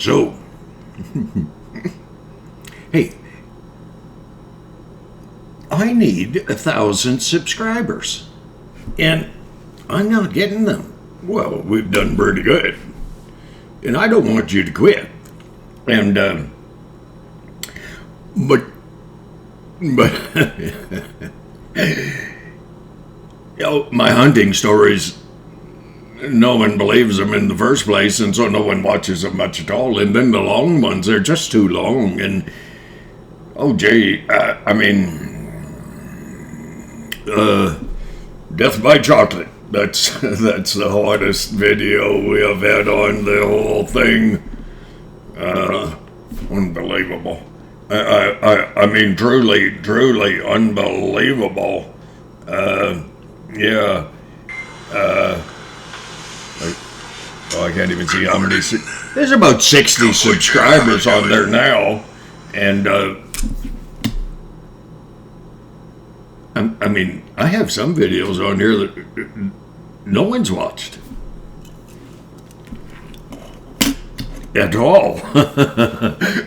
So, hey, I need 1,000 subscribers, and I'm not getting them. Well, we've done pretty good, and I don't want you to quit. And but my hunting stories, no one believes them in the first place, and so no one watches them much at all. And then the long ones are just too long. And oh, gee, Death by Chocolate. That's the hottest video we have had on the whole thing. Unbelievable. I mean, truly unbelievable. Yeah. I can't even see how many. There's about 60 subscribers on there now, and I mean, I have some videos on here that no one's watched at all.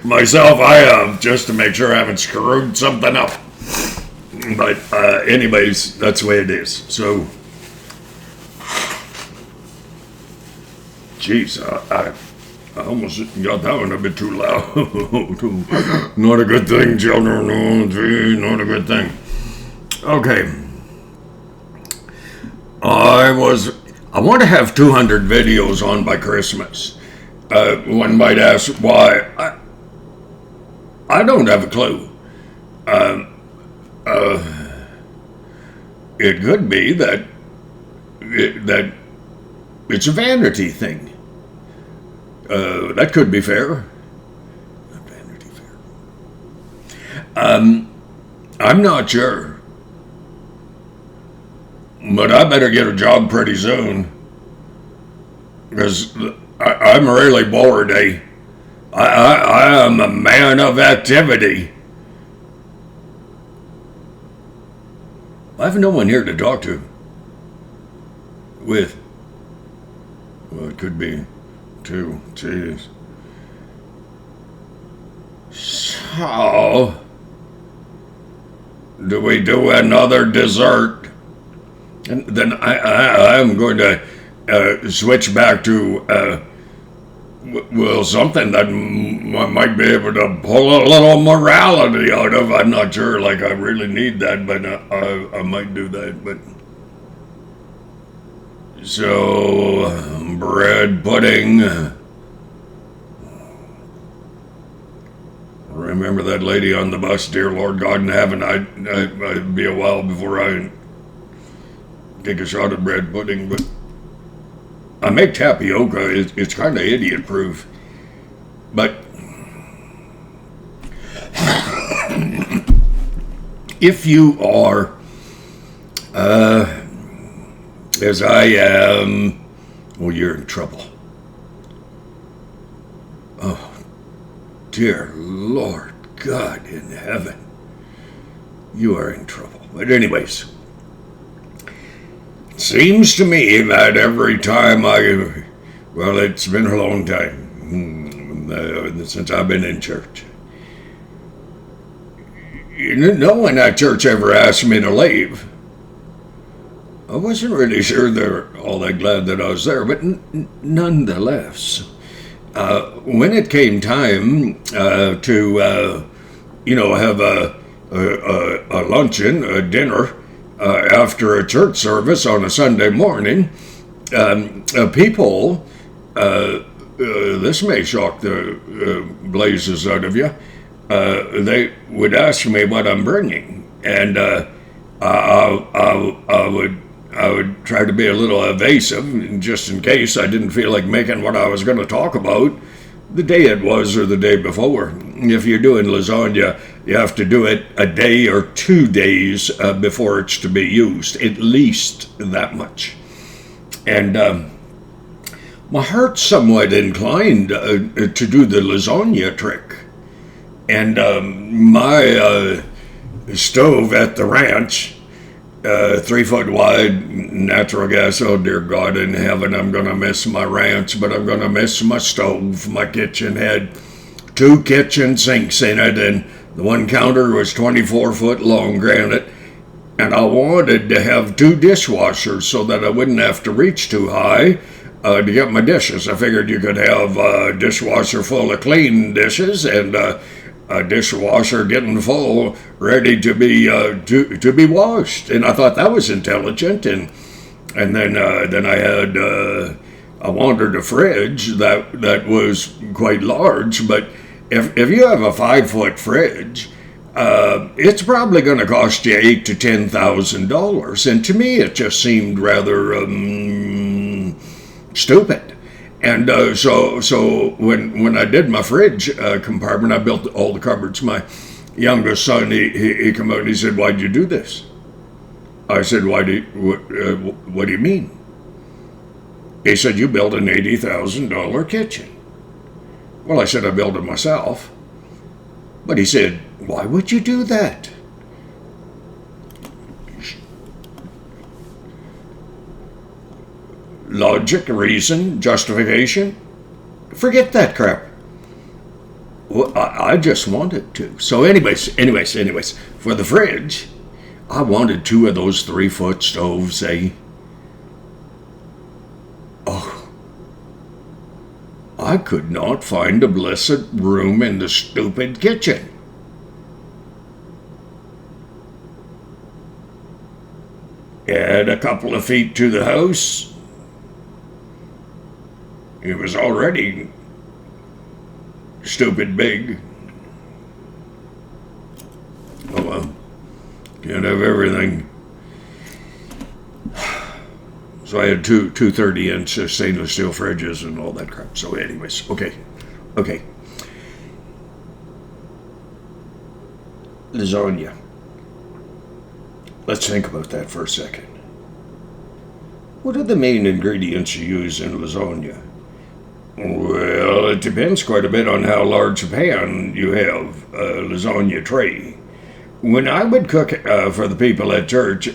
Myself, I have, just to make sure I haven't screwed something up. But anyways, that's the way it is. So, jeez, I almost got that one a bit too loud. Not a good thing, children. No, gee, not a good thing. Okay. I want to have 200 videos on by Christmas. One might ask why. I don't have a clue. It could be that it's a vanity thing. That could be fair. Vanity Fair. I'm not sure. But I better get a job pretty soon. Because I'm really bored, eh? I am a man of activity. I have no one here to talk to. With. Well, it could be two. Jeez. So, do we do another dessert? And then I'm going to switch back to, something that I might be able to pull a little morality out of. I'm not sure, like, I really need that, but I might do that. But so, bread pudding. Remember that lady on the bus, dear Lord God in heaven. I'd be a while before I take a shot at bread pudding, but I make tapioca. It's kind of idiot proof, but if you are, as I am, well, you're in trouble. Oh, dear Lord God in heaven, you are in trouble. But anyways, seems to me that every time well, it's been a long time since I've been in church. No one at church ever asked me to leave. I wasn't really sure they're all that glad that I was there, but nonetheless, when it came time to, have a luncheon, a dinner, after a church service on a Sunday morning, people, this may shock the blazes out of you, they would ask me what I'm bringing, and I would try to be a little evasive, just in case I didn't feel like making what I was going to talk about the day it was or the day before. If you're doing lasagna, you have to do it a day or 2 days before it's to be used, at least that much. And my heart's somewhat inclined to do the lasagna trick. And my stove at the ranch 3 foot wide, natural gas. Oh dear God in heaven, I'm gonna miss my ranch, but I'm gonna miss my stove. My kitchen had 2 kitchen sinks in it, and the one counter was 24 foot long, granite. And I wanted to have 2 dishwashers so that I wouldn't have to reach too high to get my dishes. I figured you could have a dishwasher full of clean dishes and a dishwasher getting full, ready to be washed. And I thought that was intelligent. And then I wanted a fridge that was quite large. But if you have a 5-foot fridge, it's probably going to cost you $8,000 to $10,000, and to me it just seemed rather stupid. And so when I did my fridge compartment, I built all the cupboards. My youngest son, he came out and he said, "Why'd you do this?" I said, what do you mean?" He said, "You built an $80,000 kitchen." Well, I said, "I built it myself." But he said, "Why would you do that?" Logic, reason, justification? Forget that crap. Well, I just wanted to. So anyways, for the fridge, I wanted 2 of those 3-foot stoves, eh? Oh, I could not find a blessed room in the stupid kitchen. Add a couple of feet to the house. It was already stupid big. Oh well, can't have everything. So I had two 30-inch stainless steel fridges and all that crap. So anyways, okay. Lasagna. Let's think about that for a second. What are the main ingredients you use in lasagna? Well, it depends quite a bit on how large a pan you have, a lasagna tray. When I would cook for the people at church,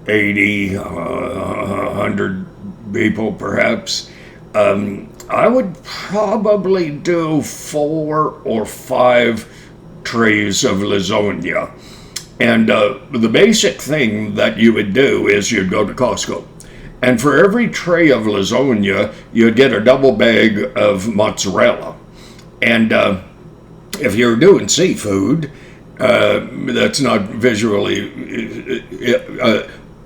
80, 100 people perhaps, I would probably do 4 or 5 trays of lasagna. And the basic thing that you would do is you'd go to Costco. And for every tray of lasagna, you'd get a double bag of mozzarella. And if you're doing seafood, that's not visually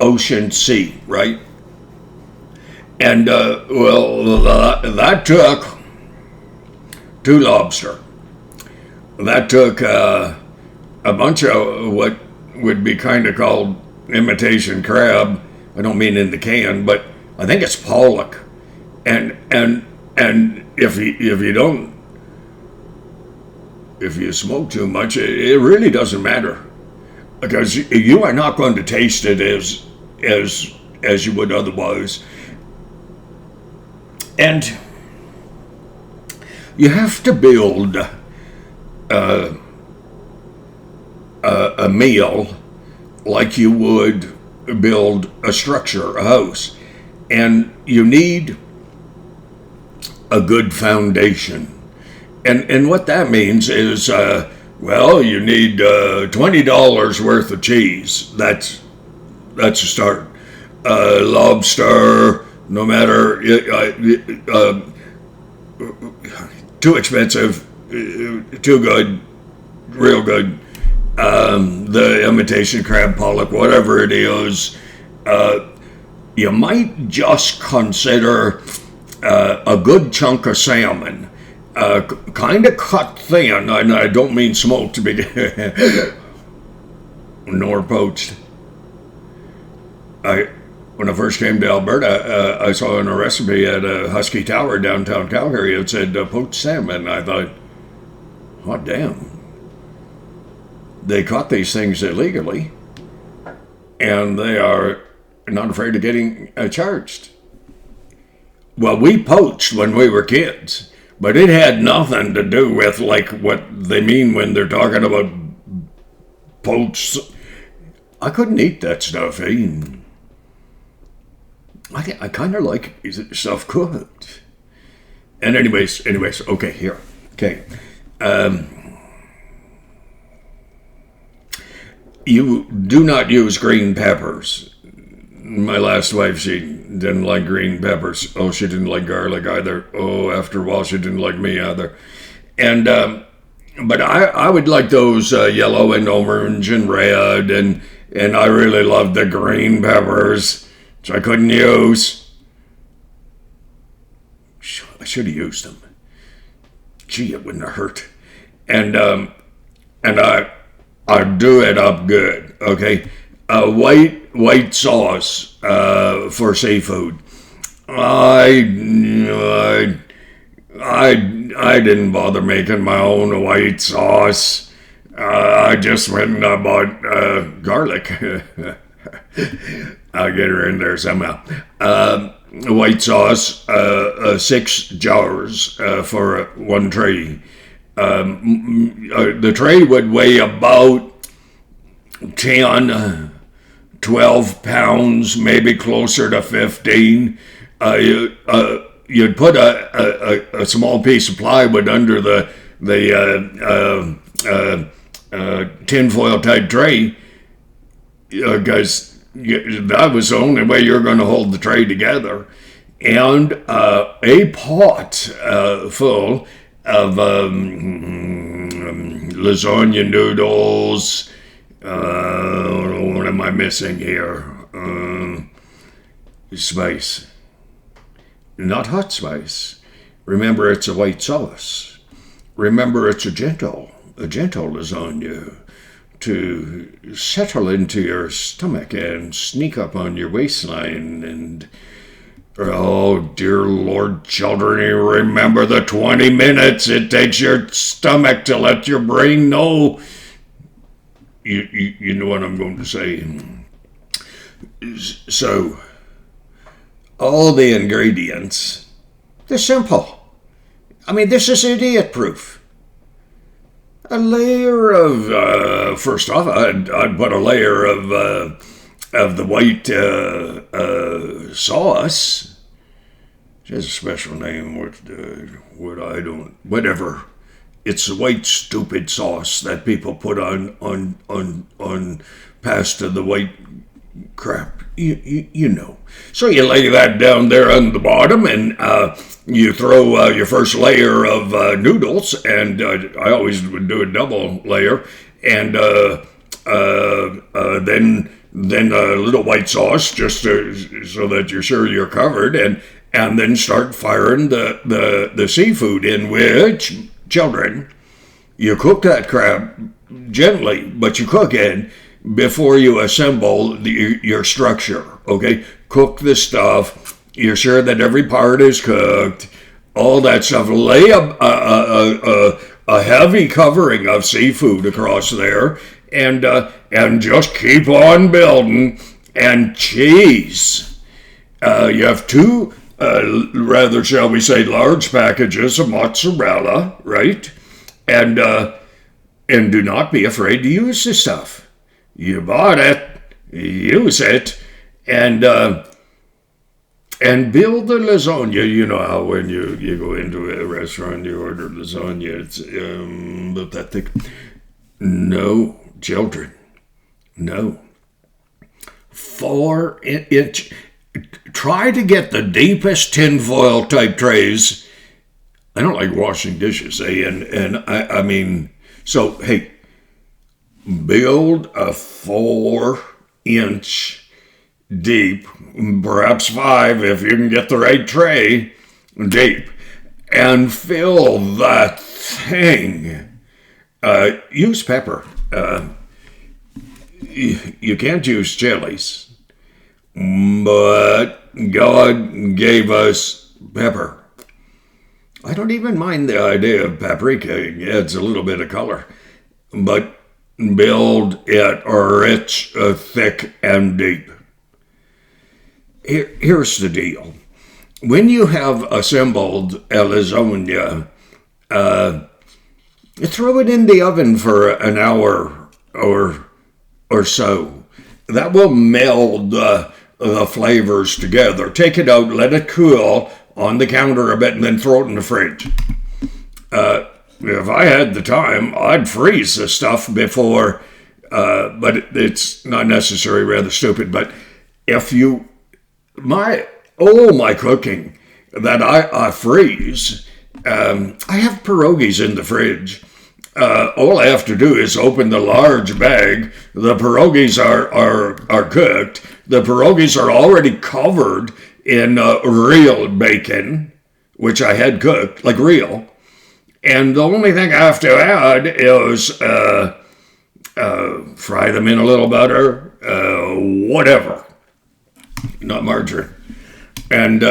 ocean sea, right? And, that took 2 lobster. That took a bunch of what would be kind of called imitation crab. I don't mean in the can, but I think it's pollock. And if you smoke too much, it really doesn't matter, because you are not going to taste it as you would otherwise. And you have to build a meal like you would build a structure, a house. And you need a good foundation. And what that means is, you need $20 worth of cheese. That's a start. Lobster, no matter, too expensive, too good, real good. The imitation crab, pollock, whatever it is, you might just consider a good chunk of salmon, kind of cut thin, and I don't mean smoked to be nor poached. When I first came to Alberta, I saw in a recipe at a Husky Tower downtown Calgary, it said poached salmon. I thought, hot damn. They caught these things illegally, and they are not afraid of getting charged. Well, we poached when we were kids, but it had nothing to do with like what they mean when they're talking about poached. I couldn't eat that stuff, eh? I kind of like stuff cooked. And anyways, okay, here. Okay. You do not use green peppers. My last wife, she didn't like green peppers. Oh, she didn't like garlic either. Oh, after a while, she didn't like me either. And but I would like those yellow and orange and red, and I really loved the green peppers, which I couldn't use. I should have used them. Gee, it wouldn't have hurt. And I do it up good. Okay, white sauce for seafood. I didn't bother making my own white sauce. I just went and I bought garlic. I'll get her in there somehow. White sauce, 6 jars for one tray. The tray would weigh about 10, 12 pounds, maybe closer to 15. You'd put a small piece of plywood under the tinfoil type tray, because that was the only way you're going to hold the tray together. And a pot full of lasagna noodles. What am I missing here? Spice. Not hot spice. Remember, it's a white sauce. Remember, it's a gentle lasagna to settle into your stomach and sneak up on your waistline. And oh, dear Lord, children, you remember the 20 minutes it takes your stomach to let your brain know. You know what I'm going to say. So, all the ingredients, they're simple. I mean, this is idiot proof. A layer of, first off, I'd put a layer of the white sauce. It has a special name, whatever. It's the white stupid sauce that people put on pasta, the white crap. You know. So you lay that down there on the bottom, and you throw your first layer of noodles, and I always would do a double layer, and then a little white sauce, just so that you're sure you're covered, and then start firing the seafood in, which, children, you cook that crab gently, but you cook it before you assemble your structure, okay? Cook the stuff. You're sure that every part is cooked, all that stuff. Lay a heavy covering of seafood across there, and just keep on building. And cheese. You have 2, rather, shall we say, large packages of mozzarella, right? And do not be afraid to use this stuff. You bought it, use it, and build the lasagna. You know how when you go into a restaurant, you order lasagna, it's about that thick. No, children, no. 4-inch. Try to get the deepest tinfoil type trays. I don't like washing dishes, and I mean, so hey, build a 4-inch deep, perhaps 5 if you can get the right tray deep, and fill that thing. Use pepper. You can't use chilies, but God gave us pepper. I don't even mind the idea of paprika. It adds a little bit of color, but build it rich, thick, and deep. Here's the deal. When you have assembled a lasagna, throw it in the oven for an hour or so. that will meld the flavors together. Take it out, let it cool on the counter a bit, and then throw it in the fridge. If I had the time, I'd freeze the stuff before, but it's not necessary, rather stupid. But if you, my cooking that I freeze, I have pierogies in the fridge. All I have to do is open the large bag. The pierogies are cooked. The pierogies are already covered in real bacon, which I had cooked, like real. And the only thing I have to add is fry them in a little butter, whatever, not margarine. And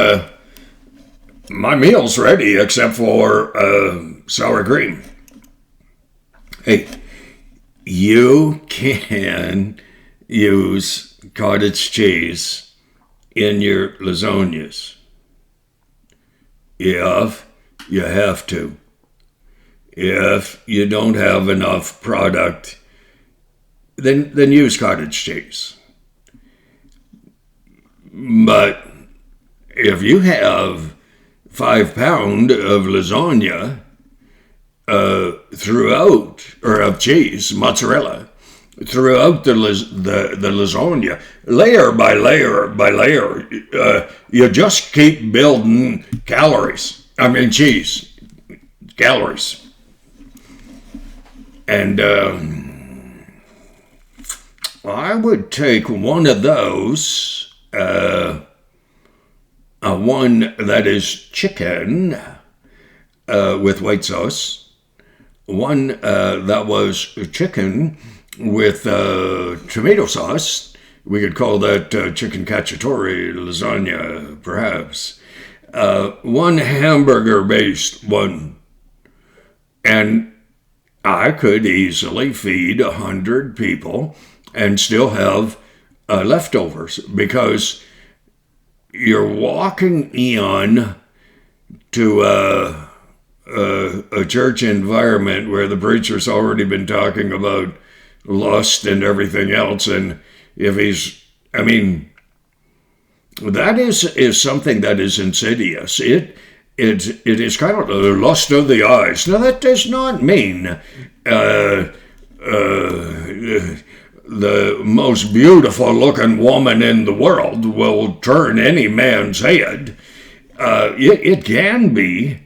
my meal's ready except for sour cream. Hey, you can use cottage cheese in your lasagnas if you have to. If you don't have enough product, then use cottage cheese. But if you have 5 pounds of lasagna throughout, or of cheese, mozzarella, throughout the lasagna, layer by layer by layer, you just keep building cheese, calories. And I would take one of those, one that is chicken with white sauce, one that was chicken with tomato sauce. We could call that chicken cacciatore lasagna, perhaps. One hamburger-based one. And I could easily feed 100 people and still have leftovers, because you're walking in to a church environment where the preacher's already been talking about lust and everything else. And if that is something that is insidious. It is kind of the lust of the eyes. Now, that does not mean the most beautiful looking woman in the world will turn any man's head. It can be,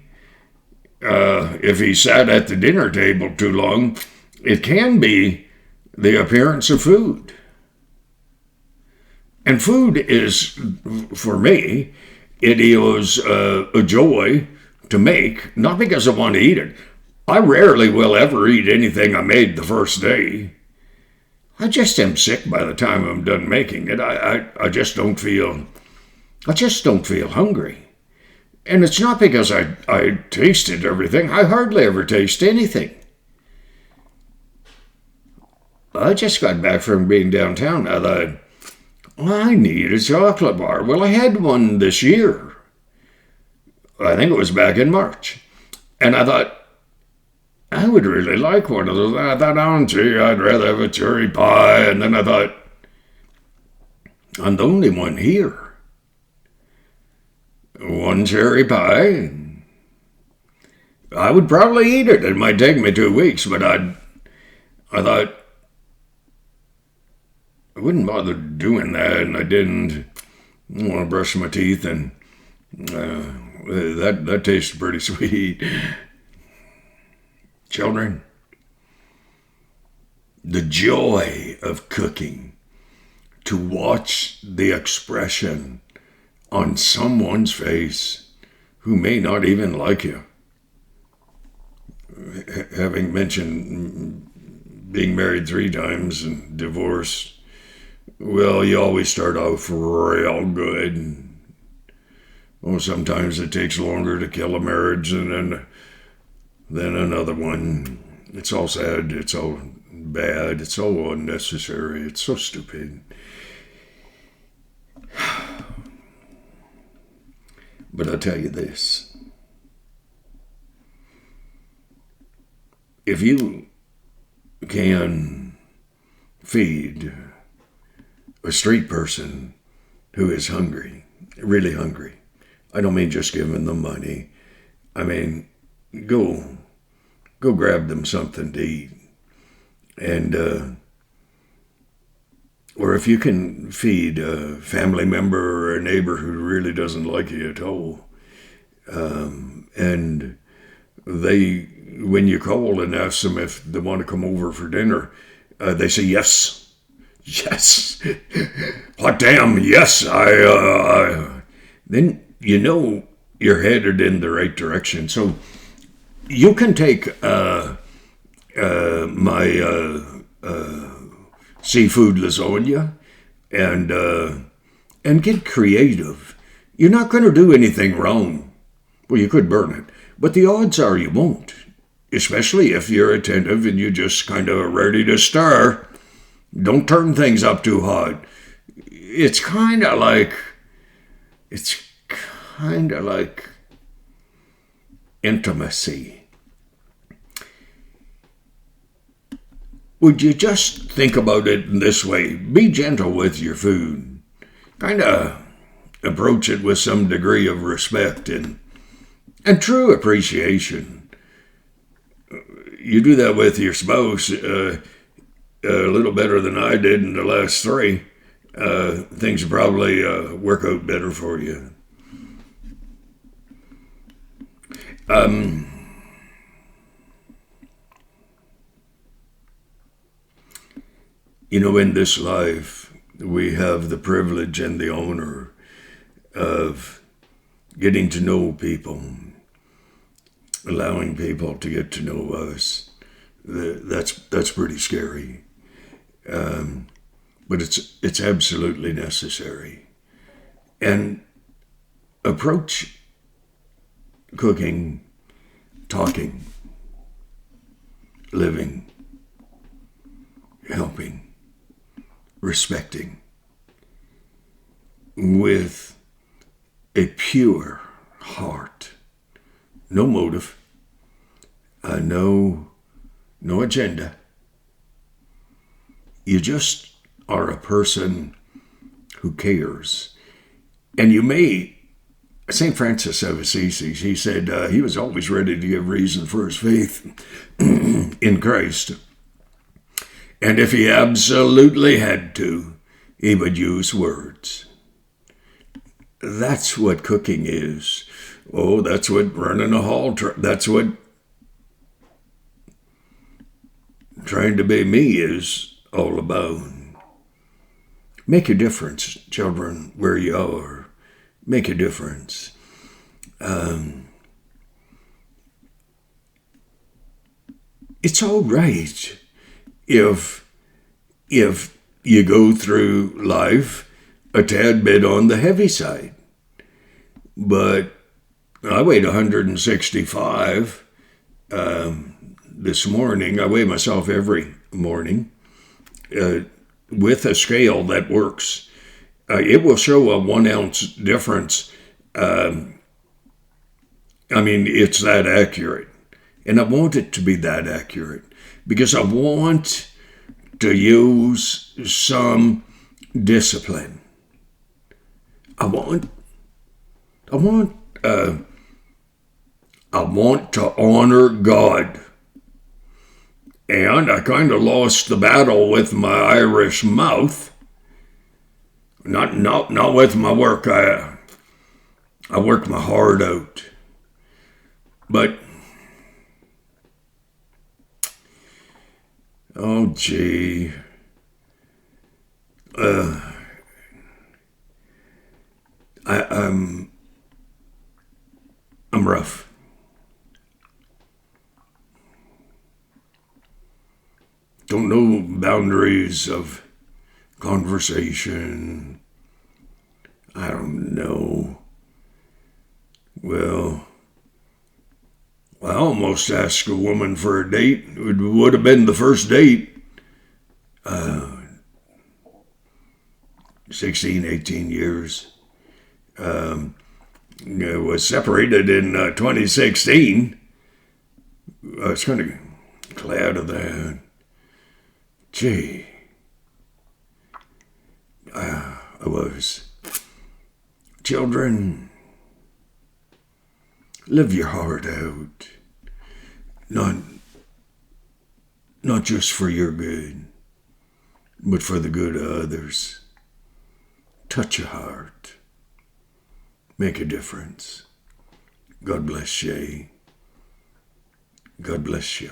if he sat at the dinner table too long, it can be the appearance of food. And food is, for me, it is a joy to make, not because I want to eat it. I rarely will ever eat anything I made the first day. I just am sick by the time I'm done making it. I just don't feel hungry. And it's not because I tasted everything. I hardly ever taste anything. I just got back from being downtown. I thought, I need a chocolate bar. Well, I had one this year. I think it was back in March. And I thought, I would really like one of those. I thought, oh, gee, I'd rather have a cherry pie. And then I thought, I'm the only one here. One cherry pie. I would probably eat it. It might take me 2 weeks, but I thought, I wouldn't bother doing that, and I didn't. I want to brush my teeth, and that tasted pretty sweet. Children, the joy of cooking, to watch the expression on someone's face who may not even like you. Having mentioned being married 3 times and divorced, well, you always start off real good. Oh, sometimes it takes longer to kill a marriage than another one. It's all sad. It's all bad. It's all unnecessary. It's so stupid. But I'll tell you this. If you can feed a street person who is hungry, really hungry. I don't mean just giving them money. I mean, go grab them something to eat. And, or if you can feed a family member or a neighbor who really doesn't like you at all, and when you call and ask them if they want to come over for dinner, they say yes. Yes. Hot damn, yes. Then you know you're headed in the right direction. So you can take my seafood lasagna and get creative. You're not going to do anything wrong. Well, you could burn it, but the odds are you won't, especially if you're attentive and you just kind of ready to stir. Don't turn things up too hot. It's kind of like intimacy. Would you just think about it in this way? Be gentle with your food. Kind of approach it with some degree of respect and true appreciation. You do that with your spouse a little better than I did in the last 3. Things will probably work out better for you. In this life, we have the privilege and the honor of getting to know people, allowing people to get to know us. That's pretty scary, but it's absolutely necessary. And approach cooking, talking, living, helping, respecting with a pure heart, no motive, no agenda. You just are a person who cares. And St. Francis of Assisi, he said he was always ready to give reason for his faith in Christ. And if he absolutely had to, he would use words. That's what cooking is. Oh, that's what running a hall, that's what trying to be me is all about. Make a difference, children, where you are. Make a difference. It's all right if you go through life a tad bit on the heavy side. But I weighed 165 this morning. I weigh myself every morning with a scale that works. It will show a 1 ounce difference. It's that accurate. And I want it to be that accurate because I want to use some discipline. I want to honor God. And I kind of lost the battle with my Irish mouth. Not with my work. I work my heart out. But oh gee. I'm rough. Don't know boundaries of conversation. I don't know. Well, I almost asked a woman for a date. It would have been the first date. 16, 18 years. Was separated in 2016. I was kind of glad of that. Gee. I was. Children, live your heart out. Not just for your good, but for the good of others. Touch a heart. Make a difference. God bless you. God bless you.